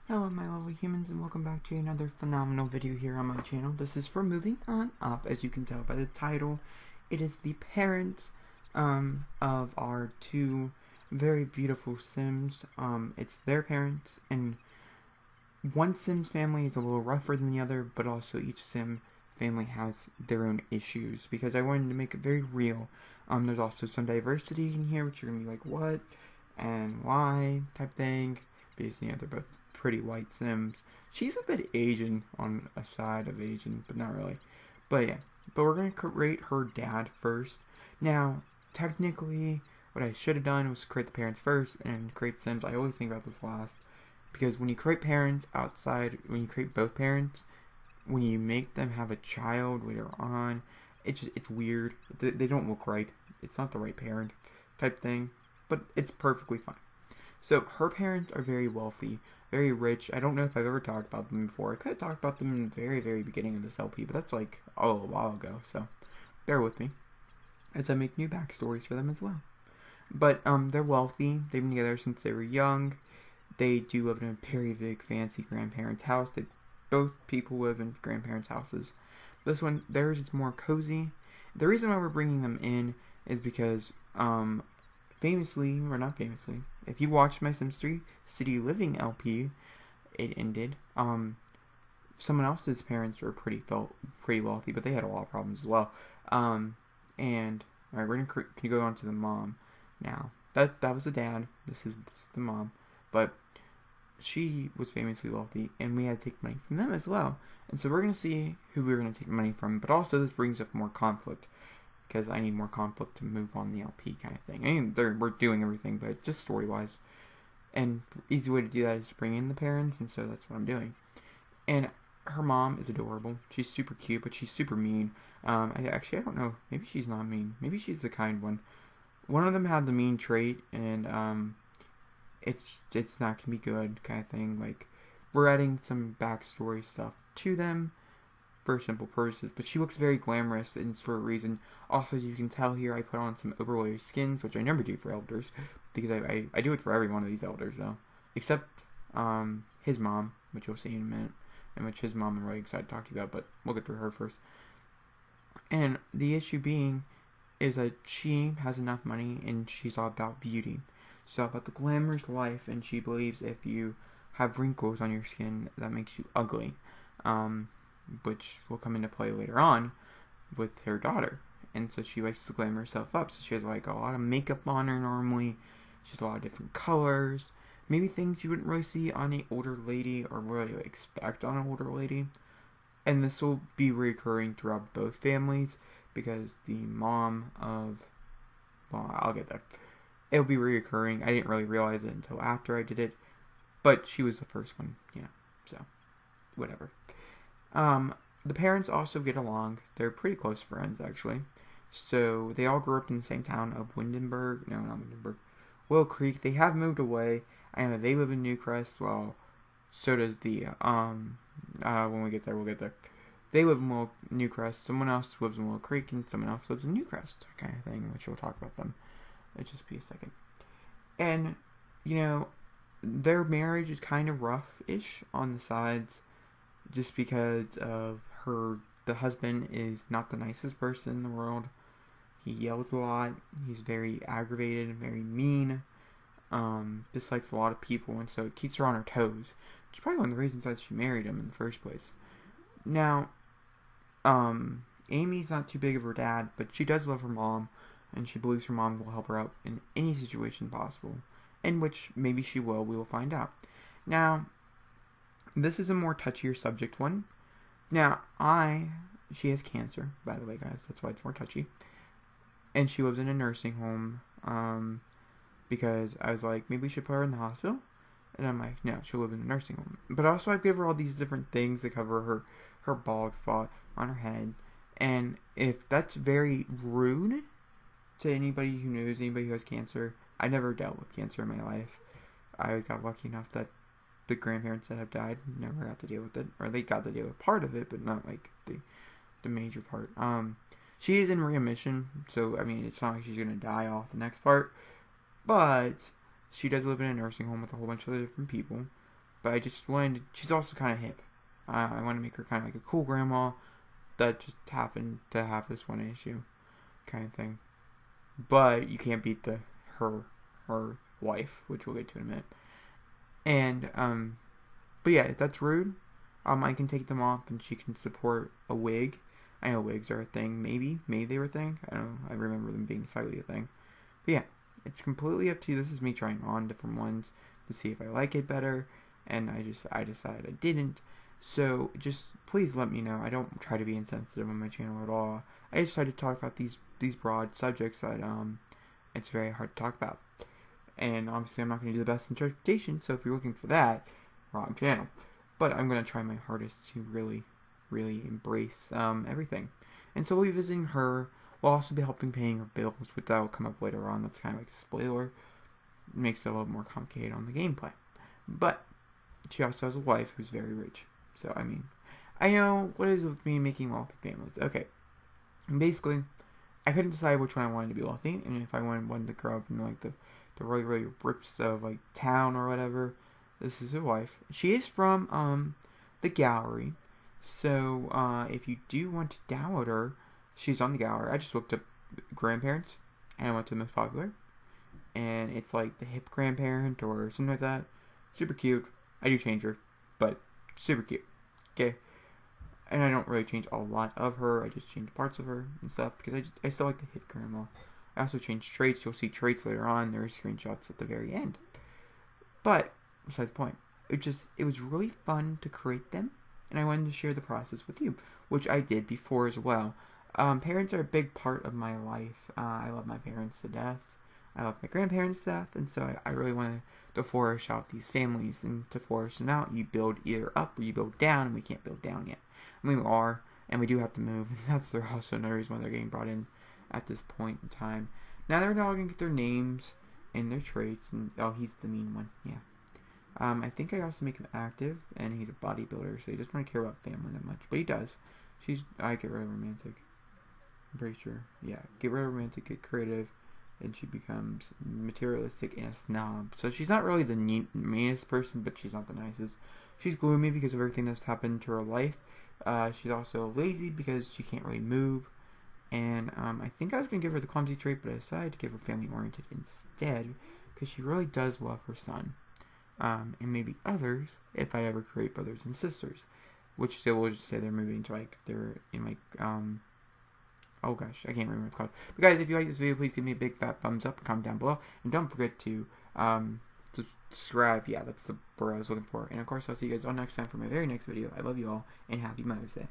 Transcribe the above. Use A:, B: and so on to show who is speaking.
A: Hello my lovely humans, and welcome back to another phenomenal video here on my channel. This is for Moving On Up. As you can tell by the title, it is the parents of our two very beautiful Sims. It's their parents, and one Sim's family is a little rougher than the other, but also each Sim family has their own issues, because I wanted to make it very real. There's also some diversity in here, which you're going to be like, what and why type thing, because, they're both pretty white Sims. She's a bit Asian on a side of Asian, but not really. But yeah, but we're going to create her dad first. Now, technically, what I should have done was create the parents first and create Sims. I always think about this last, because when you create parents outside, when you create both parents, when you make them have a child later on, it's weird. They don't look right. It's not the right parent type thing, but it's perfectly fine. So her parents are very wealthy, very rich. I don't know if I've ever talked about them before. I could have talked about them in the very, very beginning of this LP, but that's like, a while ago, so bear with me as I make new backstories for them as well. But they're wealthy. They've been together since they were young. They do live in a very big, fancy grandparents' house. Both people live in grandparents' houses. This one, theirs is more cozy. The reason why we're bringing them in is because, famously, or not famously, if you watched my Sims 3 City Living LP, it ended. Someone else's parents were pretty wealthy, but they had a lot of problems as well. And alright, we're gonna go on to the mom now. That was the dad. This is the mom, but she was famously wealthy, and we had to take money from them as well. And so we're gonna see who we're gonna take money from. But also, this brings up more conflict, because I need more conflict to move on the LP kind of thing. I mean, we're doing everything, but just story-wise. And easy way to do that is to bring in the parents, and so that's what I'm doing. And her mom is adorable. She's super cute, but she's super mean. I don't know. Maybe she's not mean. Maybe she's the kind one. One of them had the mean trait, and it's not gonna be good kind of thing. Like, we're adding some backstory stuff to them for simple purposes, but she looks very glamorous, and it's for a reason. Also, as you can tell here, I put on some overlay skins, which I never do for elders, because I do it for every one of these elders, though. Except, his mom, which you'll see in a minute, and which his mom I'm really excited to talk to you about, but we'll get through her first. And the issue being is that she has enough money, and she's all about beauty. She's all about the glamorous life, and she believes if you have wrinkles on your skin, that makes you ugly. Which will come into play later on with her daughter. And so she likes to glam herself up. So she has like a lot of makeup on her normally. She has a lot of different colors. Maybe things you wouldn't really see on an older lady or really expect on an older lady. And this will be recurring throughout both families, because the mom of... Well, I'll get there. It'll be reoccurring. I didn't really realize it until after I did it. But she was the first one, so whatever. The parents also get along. They're pretty close friends, actually. So, they all grew up in the same town of Windenburg. No, not Windenburg. Willow Creek. They have moved away. I know they live in Newcrest. Well, so does the, when we get there, we'll get there. They live in Newcrest. Someone else lives in Willow Creek, and someone else lives in Newcrest, kind of thing, which we'll talk about them. It'll just be a second. And, their marriage is kind of rough-ish on the sides, just because of the husband is not the nicest person in the world. He yells a lot. He's very aggravated and very mean. Dislikes a lot of people, and so it keeps her on her toes. Which is probably one of the reasons why she married him in the first place. Now, Amy's not too big of her dad, but she does love her mom, and she believes her mom will help her out in any situation possible. In which maybe she will. We will find out. Now, this is a more touchier subject one. Now, she has cancer, by the way, guys. That's why it's more touchy. And she lives in a nursing home, because I was like, maybe we should put her in the hospital. And I'm like, no, she'll live in a nursing home. But also, I give her all these different things to cover her bald spot on her head. And if that's very rude to anybody who knows anybody who has cancer, I never dealt with cancer in my life. I got lucky enough that the grandparents that have died never got to deal with it, or they got to deal with part of it, but not like the major part. She is in remission, so I mean, it's not like she's gonna die off the next part, but she does live in a nursing home with a whole bunch of other different people. but I just wanted to, she's also kind of hip. I want to make her kind of like a cool grandma that just happened to have this one issue kind of thing. But you can't beat her wife, which we'll get to in a minute. And but yeah, if that's rude, I can take them off and she can support a wig. I know wigs are a thing. Maybe they were a thing. I don't know. I remember them being slightly a thing. But yeah, it's completely up to you. This is me trying on different ones to see if I like it better. And I decided I didn't. So just please let me know. I don't try to be insensitive on my channel at all. I just try to talk about these broad subjects that it's very hard to talk about. And obviously I'm not going to do the best interpretation. So if you're looking for that, wrong channel. But I'm going to try my hardest to really embrace everything. And so we'll be visiting her. We'll also be helping paying her bills, which that will come up later on. That's kind of like a spoiler. It makes it a little more complicated on the gameplay. But she also has a wife who's very rich. So, I mean, I know what is with me making wealthy families. Okay. And basically, I couldn't decide which one I wanted to be wealthy. And if I wanted to grow up in like the really rips of like town or whatever. This is his wife. She is from the gallery. So if you do want to download her, she's on the gallery. I just looked up grandparents and I went to the most popular. And it's like the hip grandparent or something like that. Super cute. I do change her, but super cute. Okay. And I don't really change a lot of her. I just change parts of her and stuff because I still like the hip grandma. I also change traits. You'll see traits later on. There are screenshots at the very end. But besides the point, it was really fun to create them, and I wanted to share the process with you, which I did before as well. Parents are a big part of my life. I love my parents to death. I love my grandparents to death, and so I really wanted to flourish out these families, and to flourish them out, you build either up or you build down, and we can't build down yet. I mean, we are, and we do have to move, and that's also another reason why they're getting brought in at this point in time. Now they're all going to get their names and their traits, and oh, he's the mean one, yeah. I think I also make him active, and he's a bodybuilder, so he doesn't really care about family that much, but he does. I get rid of romantic. I'm pretty sure. Yeah, get rid of romantic, get creative, and she becomes materialistic and a snob. So she's not really the meanest person, but she's not the nicest. She's gloomy because of everything that's happened to her life. She's also lazy because she can't really move. And I think I was going to give her the clumsy trait, but I decided to give her family-oriented instead, because she really does love her son. And maybe others, if I ever create brothers and sisters, which they will just say they're moving to like, they're in like, oh gosh, I can't remember what it's called. But guys, if you like this video, please give me a big fat thumbs up and comment down below, and don't forget to subscribe. Yeah, that's the word I was looking for. And of course, I'll see you guys all next time for my very next video. I love you all, and happy Mother's Day.